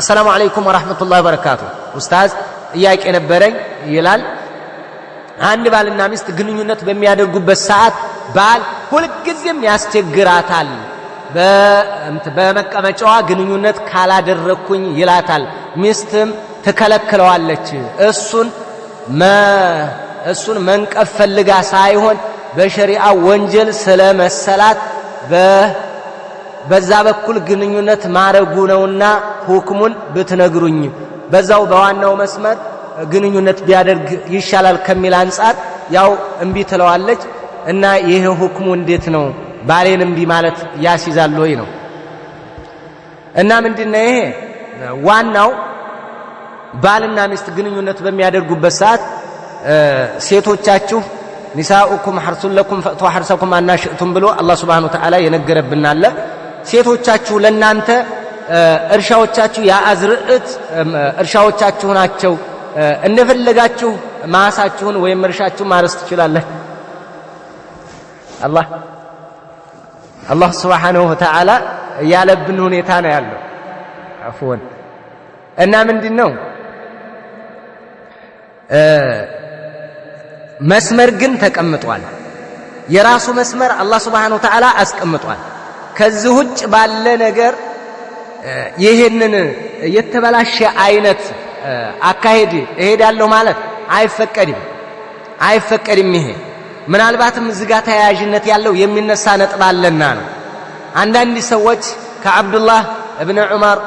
السلام عليكم ورحمة الله وبركاته أستاذ إياك نبرين يلال عند بالنا مست جنونيت በሚያደርጉበት ሰዓት ባል ሁልጊዜም ያስቸግራታል በመቀመጫዋ ግንኙነት ካላደረኩኝ ይላታል ሚስትም ተከለክለዋለች እሱን መንቀፍ ፈልጋ ሳይሆን በሸሪዓ ወንጀል ስለመሰላት በዛ በኩል ግንኙነት ማረጉ ነውና ሁክሙን ብትነግሩኝ በዛው በዋናው መስመር ግንኙነት ቢያደርግ ይሻላል ከሚል አንፃር ያው እንቢ ትለዋለች እና ይሄ ሁክሙ እንዴት ነው ባሌን እንቢ ማለት ያስይዛል ወይ ነው እና ምንድነው ይሄ ዋናው ባልና ሚስት ግንኙነት በሚያደርጉበት ሰዓት ሴቶቻችሁ ኒሳኡኩም ሐርሱን ለኩም ፈቱ ሐርሰኩም አናሽቱም ብሎ አላህ Subhanahu Wa Ta'ala የነገረብናል ሴቶቻችሁ ለናንተ እርሻዎቻችሁ ያአዝርዕት እርሻዎቻችሁ ናቸው እንደፈለጋችሁ ማሳችሁን ወይም እርሻችሁን ማረስ ትችላላችሁ አላህ Subhanahu Wa Ta'ala ያለብን ሁኔታ ነው ያለው አፍወን እና ምንድነው መስመር ግን ተቀምጧል የራሱ መስመር አላህ Subhanahu Wa Ta'ala አስቀምጧል ከዚህ ውጭ ባለ ነገር ይሄንን የተበላሸ አይነት አካሄድ እሄዳለሁ ማለት አይፈቀድም ይሄ ምናልባትም ዝጋ ተያያዥነት ያለው የሚነሳ ነጥብ አለና ነው አንዳንድ ሰዎች ከአብዱላህ ኢብኑ ዑመር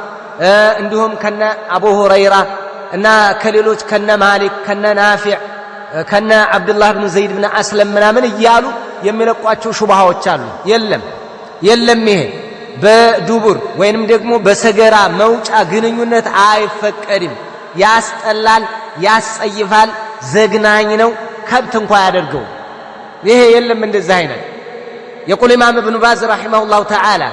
እንዲሁም ከነ አቡ ሁረይራ እና ከሌሎች ከነ ማሊክ ከነ ናፊዕ ከነ አብዱላህ ኢብኑ ዘይድ ኢብኑ አስለም ምናምን ይያሉ የሚለቋቸው ሹብሃዎች አሉ የለም ይሄ በዱቡር ወይንም ደግሞ በሰገራ መውጫ ግንኙነት አይፈቀድም ያስጠላል ያስጸይፋል ዘግናኝ ነው ከብት እንኳን ያደርገው ይሄ የለም እንደዛ አይነት يقول الإمام ابن باز رحمه الله تعالى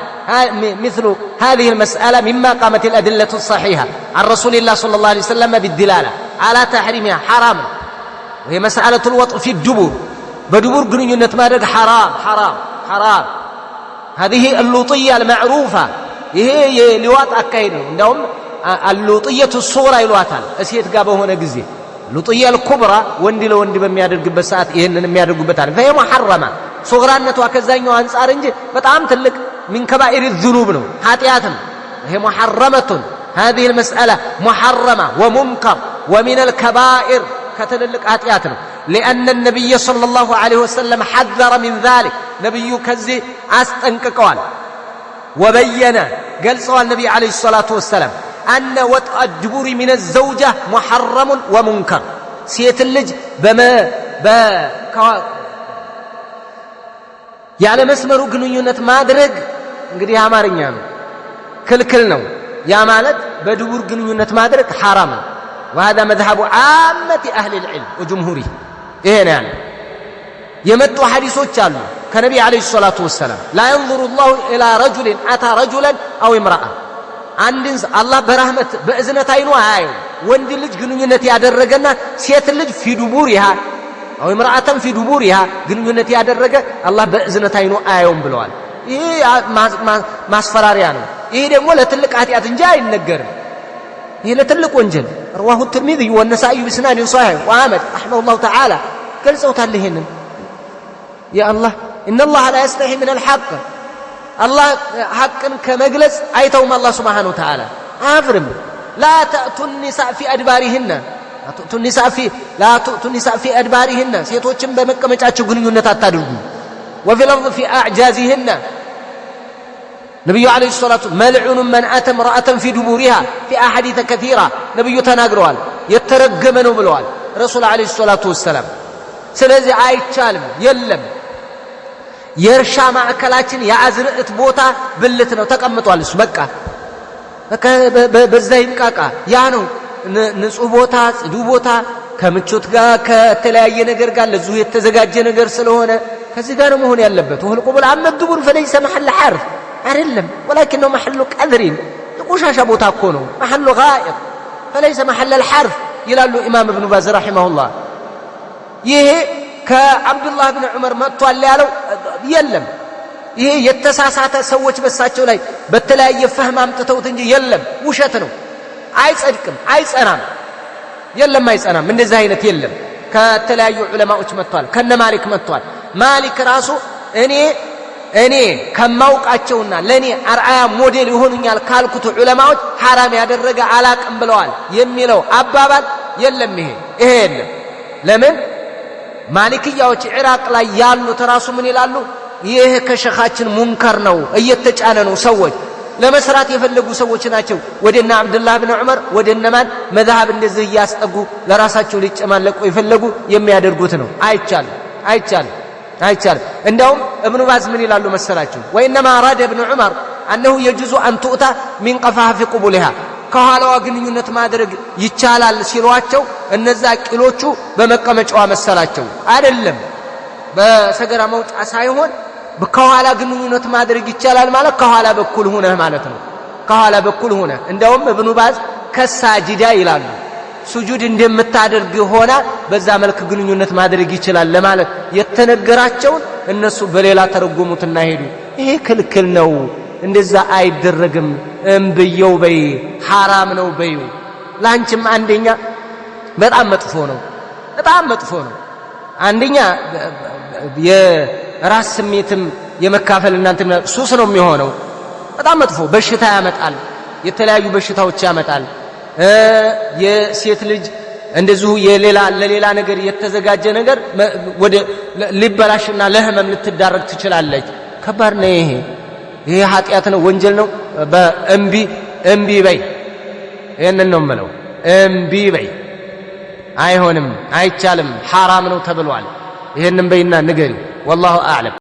مثل هذه المسألة مما قامت الأدلة الصحيحة عن رسول الله صلى الله عليه وسلم بالدلالة على تحريمها حرام وهي مسألة الوطء في الدبور بدبور قنينة ما رق حرام هذه اللوطية المعروفة هي لواط أكيد عندهم اللوطية الصغرى يلواتها أسيت قابه هنا قزي اللوطية الكبرى وندي لو وندي بميادر قبسات إهن ميادر قبتان فهي محرمة صغرانة وكزانيو أنصار إنجي بتعام تلك من كبائر الذنوب حاتياتنا هي محرمة هذه المسألة محرمة ومنكر ومن الكبائر كتلك حاتياتنا لأن النبي صلى الله عليه وسلم حذر من ذلك نبي كزي أستنككوان وبين قال سؤال النبي عليه الصلاة والسلام أن وطء الدبور من الزوجة محرم ومنكر سيت اللج ያለ መስመሩ ግንኙነት ማድረግ እንግዲህ አማርኛ ነው ክልክል ነው ያ ማለት በድቡር ግንኙነት ማድረግ حرام ነው وهذا مذهب عامة أهل العلم وجمهوره ይሄ ነው ያለው የመጡ ሐዲሶች አሉ ከነቢ አለይሂ ሰላቱ ወሰለም لا ينظر الله إلى رجل أتى رجلا أو امرأة አንድን አላህ በረህመት በእዝነት አይኑ አያየው ወንድ ልጅ ግንኙነት ያደረገና ሴት ልጅ في دبورها أو امرأة في دبورها ግንኙነት ያደረገ አላህ በእዝነት አይኑ አያየውም ብለዋል ይሄ ማስፈራሪያ ነው ይሄ ደግሞ ለትልቅ ኃጢአት እንጂ አይነገርም ይሄ ለትልቅ ወንጀል رواه الترمذي والنسائي بسناد صحيح وأحمد رحمه الله تعالى ገልጸውታል ይሄንን يا الله إن الله لا يستحي من الحق الله حقا كمجلس أيتهم الله سبحانه وتعالى أفرم لا تأتوا النساء في أدبارهن لا تؤتوا النساء في أدبارهن سيتوچم በመቀመጫቸው ግንኙነት አታድርጉ وفي الأرض في أعجازهن نبي عليه الصلاة ملعون من أتى امرأة في دبورها في أحاديث كثيرة نبي ተናግረዋል የተረገመ ነው ብለዋል رسول عليه الصلاة والسلام ስለዚህ አይቻልም የለም የእርሻ ማዕከላችን ያዝርዕት ቦታ ብልት ነው ተቀምጧል እሱ በቃ በዛ ይብቃቃ ያ ነው ንጹህ ቦታ ጽዱ ቦታ ከምቾት ጋር ከተለያየ ነገር ጋር ለዙ የተዘጋጀ ነገር ስለሆነ ከዚህ ጋር ነው መሆን ያለበት ወል ቁብል አመ ድቡር فليس محل حرف አይደለም ولكنه محل قذر ቆሻሻ ቦታ እኮ ነው محل غائط فليس محل الحرف ይላሉ ኢማም ኢብኑ ባዝ رحمه الله ይሄ ከአብዱላህ ኢብኑ ዑመር መጥቷል ያለው የለም ይሄ የተሳሳተ ሰዎች በሳቸው ላይ በተለያየ ፈህም አምጥተውት እንጂ የለም ውሸት ነው አይጸድቅም፣ አይጸናም። የለም አይጸናም። እንደዚህ አይነት የለም። ከተለያዩ ዑለማዎች መጥቷል። ከነ ማሊክ መጥቷል። ማሊክ ራሱ እኔ ከማውቃቸውና ለኔ አርአያ ሞዴል ይሆኑኛል ካልኩት ዑለማዎች ሐራም ያደረገ አላቅም ብለዋል የሚለው አባባል የለም። ይሄ የለም። ለምን ማሊክያዎች ኢራቅ ላይ ያሉት ራሱ ምን ይላሉ? ይሄ ከሸኻችን ሙንከር ነው፣ እየተጫነ ነው። ሰዎች ለመስራት የፈለጉ ሰዎች ናቸው ወደና አብዱላህ ብን ዑመር ወደነ ማን መዝሐብ እንደዚህ እያስጠጉ ለራሳቸው ሊጨማለቁ የፈለጉ የሚያደርጉት ነው። አይቻልም። እንደውም እብኑ ባዝ ምን ይላሉ መሰላችሁ? ወኢነማ አራደ እብኑ ዑመር አነሁ የጁዙ አን ቱእታ ሚን ቀፋሃ ፊ ቁቡሊሃ ከኋላዋ ግንኙነት ማድረግ ይቻላል ሲሏቸው እነዛ ቂሎቹ በመቀመጫዋ መሰላቸው። አይደለም፣ በሰገራ መውጫ ሳይሆን ከኋላ ግንኙነት ማድረግ ይቻላል ማለት ከኋላ በኩል ሆነህ ማለት ነው። ከኋላ በኩል ሆነህ እንደውም እብኑ ባዝ ከሳጅዳ ይላሉ። ሱጁድ እንደምታደርግ ሆና በዛ መልክ ግንኙነት ማድረግ ይችላል ለማለት የተነገራቸውን እነሱ በሌላ ተረጎሙትና ሄዱ። ይሄ ክልክል ነው፣ እንደዛ አይደረግም፣ እምብየው በይ፣ ሐራም ነው በዩ። ላንቺም አንደኛ በጣም መጥፎ ነው። አንደኛ የራስ ስሜትም የመካፈል እናንተ ሱስ ነው የሚሆነው። በጣም መጥፎ በሽታ ያመጣል፣ የተለያዩ በሽታዎች ያመጣል። የሴት ልጅ እንደዚሁ ለሌላ ነገር የተዘጋጀ ነገር ወደ ሊበላሽና ለህመም ልትዳረግ ትችላለች። ከባድ ነው ይሄ ኃጢአት ነው፣ ወንጀል ነው። እምቢ በይ። ይሄንን ነው የምለው፣ እምቢ በይ። አይሆንም፣ አይቻልም፣ ሐራም ነው ተብሏል። ይሄንን በይና ንገሪ። ወላሁ አዕለም።